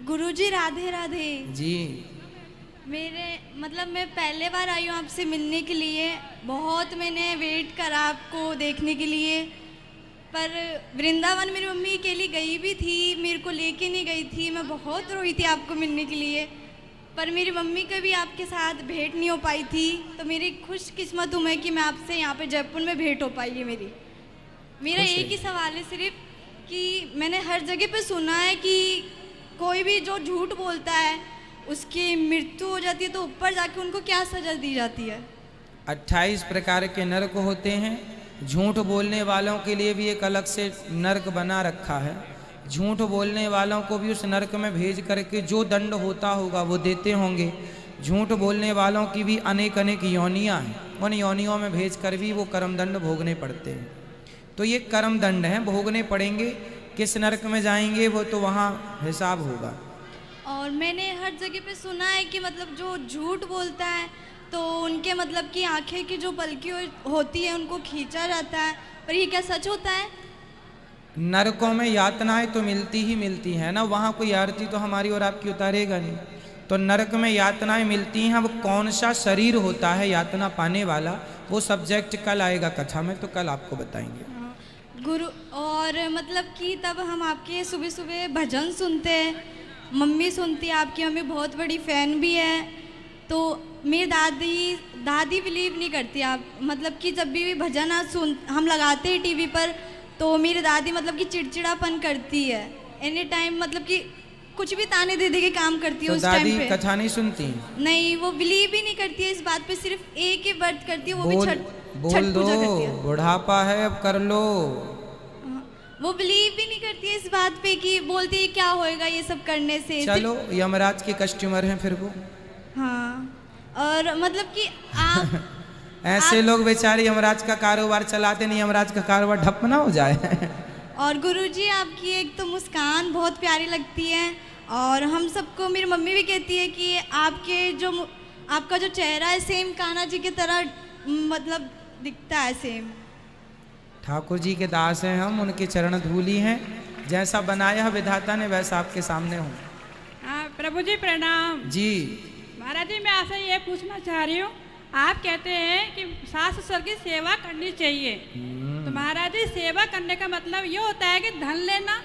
गुरुजी राधे राधे जी। मैं पहले बार आई हूँ आपसे मिलने के लिए। बहुत मैंने वेट करा आपको देखने के लिए, पर वृंदावन मेरी मम्मी अकेली गई भी थी, मेरे को लेके नहीं गई थी। मैं बहुत रोई थी आपको मिलने के लिए, पर मेरी मम्मी कभी आपके साथ भेंट नहीं हो पाई थी। तो मेरी खुशकिस्मत हूँ मैं कि मैं आपसे यहाँ पे जयपुर में भेंट हो पाई है मेरा एक ही सवाल है सिर्फ कि मैंने हर जगह पे सुना है कि कोई भी जो झूठ बोलता है उसकी मृत्यु हो जाती है, तो ऊपर जाके उनको क्या सजा दी जाती है? 28 प्रकार के नरक होते हैं। झूठ बोलने वालों के लिए भी एक अलग से नरक बना रखा है। झूठ बोलने वालों को भी उस नरक में भेज करके जो दंड होता होगा वो देते होंगे। झूठ बोलने वालों की भी अनेक अनेक योनियाँ हैं, उन योनियों में भेज कर भी वो कर्म दंड भोगने पड़ते हैं। तो ये कर्म दंड हैं, भोगने पड़ेंगे। किस नरक में जाएंगे वो तो वहाँ हिसाब होगा। और मैंने हर जगह पे सुना है कि मतलब जो झूठ बोलता है तो उनके मतलब कि आंखें की जो पलकी होती है उनको खींचा जाता है, पर ये क्या सच होता है? नरकों में यातनाएं तो मिलती ही मिलती हैं ना, वहाँ कोई आरती तो हमारी और आपकी उतारेगा नहीं। तो नरक में यातनाएं मिलती हैं। वो कौन सा शरीर होता है यातना पाने वाला, वो सब्जेक्ट कल आएगा कथा में, तो कल आपको बताएंगे गुरु। और मतलब कि तब हम आपके सुबह सुबह भजन सुनते हैं, मम्मी सुनती है, आपकी मम्मी बहुत बड़ी फ़ैन भी है। तो मेरी दादी बिलीव नहीं करती आप, मतलब कि जब भी भजन हम लगाते हैं टीवी पर, तो मेरी दादी मतलब कि चिड़चिड़ापन करती है एनी टाइम, मतलब कि कुछ भी ताने दे दे के काम करती है। तो उस टाइम पे दादी कथा नहीं सुनती? नहीं, वो बिलीव ही नहीं करती है इस बात पे, सिर्फ एक ही व्रत करती है, वो भी छठ पूजा करती है। बुढ़ापा है अब कर लो। वो बिलीव भी नहीं करती है इस बात पे कि बोलती है क्या होएगा ये सब करने से। चलो यमराज के कस्टमर हैं फिर वो। हाँ, और मतलब कि आप ऐसे लोग बेचारे यमराज का कारोबार चलाते नहीं, यमराज का कारोबार ठप ना हो जाए। और गुरुजी आपकी एक तो मुस्कान बहुत प्यारी लगती है, और हम सबको, मेरी मम्मी भी कहती है कि आपका जो चेहरा है सेम कान्हा जी की तरह मतलब दिखता है सेम। ठाकुर जी के दास हैं हम, उनके चरण धूली हैं। जैसा बनाया विधाता ने वैसा आपके सामने हूँ। प्रभु जी प्रणाम जी। महाराज जी, मैं आपसे ये पूछना चाह रही हूँ, आप कहते हैं कि सास ससुर की सेवा करनी चाहिए, तो महाराज जी सेवा करने का मतलब ये होता है कि धन लेना?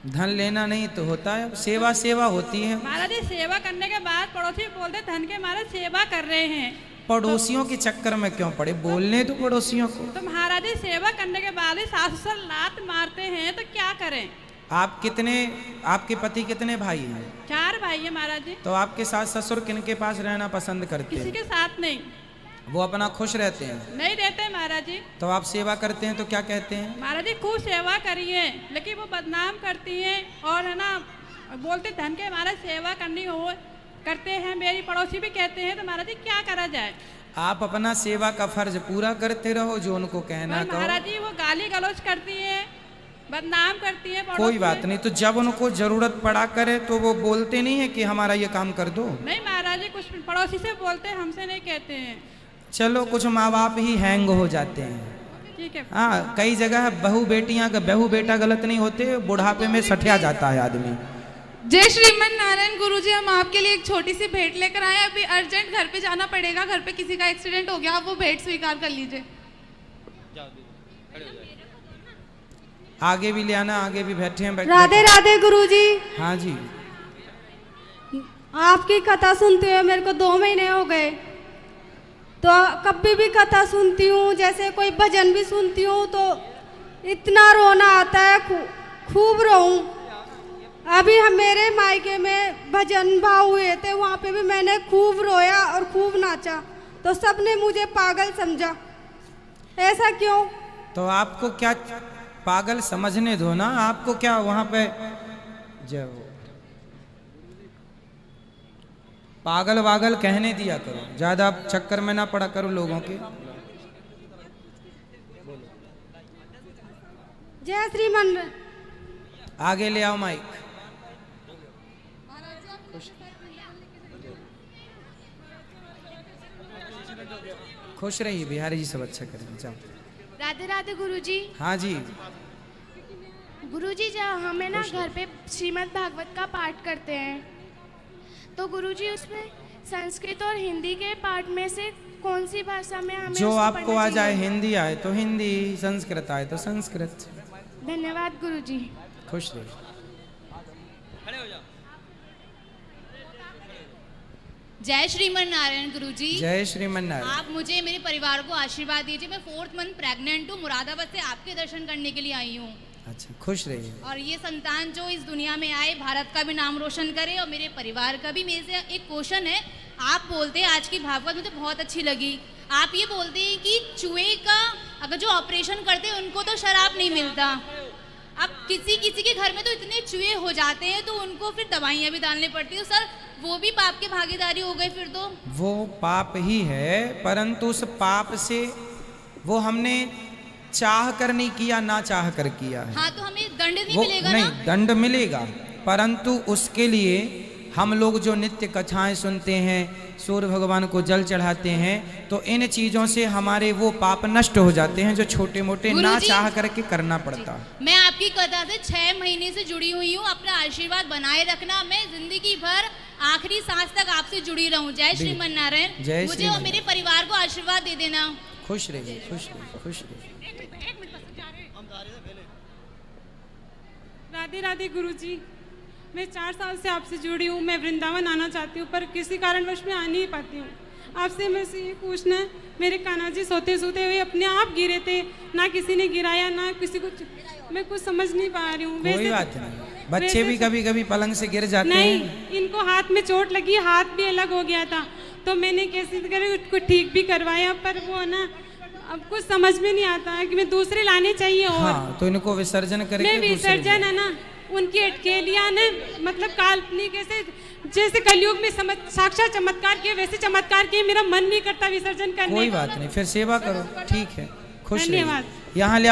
धन लेना नहीं तो होता है, सेवा सेवा होती है। महाराज जी सेवा करने के बाद पड़ोसी बोलते धन के मारे सेवा कर रहे हैं, पड़ोसियों के चक्कर में क्यों पड़े, बोलने तो पड़ोसियों को। तो महाराज जी सेवा करने के बाद ही सास ससुर लात मारते हैं, तो क्या करें? आपके पति कितने भाई हैं? 4 भाई है महाराज जी। तो आपके सास ससुर किनके पास रहना पसंद करते हैं? किसी के साथ नहीं। वो अपना खुश रहते हैं? नहीं रहते महाराज जी। तो आप सेवा करते हैं तो क्या कहते हैं? महाराज जी खूब सेवा करिए, लेकिन वो बदनाम करती हैं और है ना बोलते धन के हमारा सेवा करते हैं। मेरी पड़ोसी भी कहते हैं, तो महाराज जी क्या करा जाए? आप अपना सेवा का फर्ज पूरा करते रहो, जो उनको कहना कहो। महाराज जी वो गाली गलौज करती है, बदनाम करती है। कोई बात नहीं, तो जब उनको जरूरत पड़ा करे तो वो बोलते नहीं है कि हमारा ये काम कर दो? नहीं महाराज जी, कुछ पड़ोसी से बोलते हैं, हमसे नहीं कहते हैं। चलो कुछ माँ बाप ही हैंग हो जाते हैं। ठीक है। हाँ, कई जगह बहू बेटा गलत नहीं होते, बुढ़ापे में सठिया जाता है आदमी। जय श्रीमन नारायण। गुरुजी, हम आपके लिए एक छोटी सी भेंट लेकर आए। अभी अर्जेंट घर पे जाना पड़ेगा, घर पे किसी का एक्सीडेंट हो गया, आप वो भेंट स्वीकार कर लीजिए। आगे भी ले आना, आगे भी बैठे हैं। राधे राधे गुरुजी। हाँ जी। आपकी कथा सुनते हुए मेरे को 2 महीने हो गए, तो कभी भी कथा सुनती हूँ, जैसे कोई भजन भी सुनती हूँ तो इतना रोना आता है, खूब रोऊं। अभी हम मेरे मायके में भजन भाव हुए थे, वहाँ पे भी मैंने खूब रोया और खूब नाचा, तो सबने मुझे पागल समझा। ऐसा क्यों? तो आपको क्या पागल समझने दो ना, आपको क्या वहाँ पे पागल वागल कहने दिया करो, ज्यादा चक्कर में ना पड़ा करो लोगों के। जय श्रीमन। आगे ले आओ माइक। खुश रहिए, बिहारी जी सब अच्छा करें। जाओ। राधे राधे गुरुजी। हाँ जी। गुरुजी, जब हमें ना घर पे श्रीमद् भागवत का पाठ करते हैं तो गुरुजी उसमें संस्कृत और हिंदी के पाठ में से कौन सी भाषा में हमें जो उसको आपको पढ़ना आ जाए, चाहिए? हिंदी आए तो हिंदी, संस्कृत आए तो संस्कृत। धन्यवाद गुरुजी। खुश रहिए। जय श्रीमन नारायण गुरुजी। जय श्रीमन नारायण। आप मुझे मेरे परिवार को आशीर्वाद दीजिए। मैं 4th मंथ प्रेग्नेंट हूँ, मुरादाबाद से आपके दर्शन करने के लिए आई हूँ। अच्छा, खुश रहिए। और ये संतान जो इस दुनिया में आए, भारत का भी नाम रोशन करे और मेरे परिवार का भी। मेरे से एक क्वेश्चन है, आप बोलते हैं आज की भागवत मुझे बहुत अच्छी लगी। आप ये बोलते हैं कि चूहे का अगर जो ऑपरेशन करते हैं उनको तो शराब नहीं मिलता। अब किसी किसी के घर में तो इतने चूहे हो जाते हैं तो उनको फिर दवाइयाँ भी डालनी पड़ती है। सर वो भी पाप की भागीदारी हो गई फिर तो? वो पाप ही है, परंतु उस पाप से वो हमने चाह कर नहीं किया, ना चाह कर किया है। हाँ, तो हमें दंड नहीं वो मिलेगा नहीं, ना? दंड मिलेगा, परंतु उसके लिए हम लोग जो नित्य कथाएं सुनते हैं, सूर्य भगवान को जल चढ़ाते हैं, तो इन चीजों से हमारे वो पाप नष्ट हो जाते हैं जो छोटे मोटे ना चाह करके करना पड़ता। मैं आपकी कथा से 6 महीने से जुड़ी हुई हूँ। अपना आशीर्वाद बनाए रखना। मैं जिंदगी भर आखिरी सांस तक आपसे जुड़ी रहूं। जय श्रीमन नारायण। जय मुझे श्रीमन और मेरे परिवार को आशीर्वाद दे देना। खुश रहिए, खुश रहिए, खुश रहिए। राधे राधे गुरुजी, मैं 4 साल से आपसे जुड़ी हूँ। मैं वृंदावन आना चाहती हूँ पर किसी कारणवश मैं आ नहीं पाती हूँ। आपसे मैं से ये पूछना है, मेरे कान्हा जी सोते सोते हुए अपने आप गिरे थे, ना किसी ने गिराया ना किसी को। मैं कुछ समझ नहीं पा रही हूँ। कोई बात नहीं, बच्चे भी कभी कभी पलंग से गिर जाते हैं। नहीं, इनको हाथ में चोट लगी, हाथ भी अलग हो गया था, तो मैंने कैसे कर उसको ठीक भी करवाया, पर वो ना अब कुछ समझ में नहीं आता है कि मैं दूसरे लाने चाहिए। और हाँ, तो इनको विसर्जन करके मैं विसर्जन है ना उनकी अटकेलियां ने मतलब काल्पनिक जैसे कलयुग में साक्षात चमत्कार किए वैसे चमत्कार किए। मेरा मन नहीं करता विसर्जन करने। कोई बात नहीं, फिर सेवा करो। ठीक है, खुश रहिए। धन्यवाद। यहाँ ले